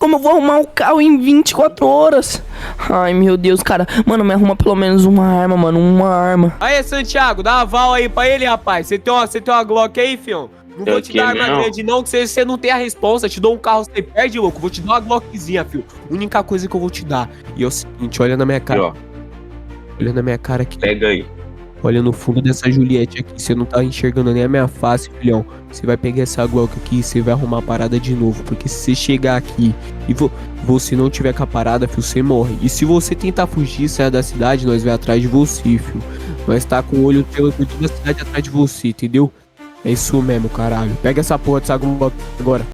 Como eu vou arrumar o carro em 24 horas? Ai, meu Deus, cara. Mano, me arruma pelo menos uma arma, mano. Uma arma. Aí, Santiago, dá aval aí pra ele, rapaz. Você tem uma Glock aí, fião? Não vou te dar arma grande, não, que você não tem a responsa. Te dou um carro, você perde, louco. Vou te dar uma Glockzinha, fio. Única coisa que eu vou te dar. E é o seguinte, olha na minha cara. Ó, Olha na minha cara aqui. pega aí. Olha no fundo dessa Juliette aqui. Você não tá enxergando nem a minha face, filhão. Você vai pegar essa Glock aqui e você vai arrumar a parada de novo. Porque se você chegar aqui e você não tiver com a parada, fio, você morre. E se você tentar fugir, sair da cidade, nós vai atrás de você, fio. Nós tá com o olho pelo toda a cidade atrás de você, entendeu? É isso mesmo, caralho. Pega essa porra dessa Glock agora.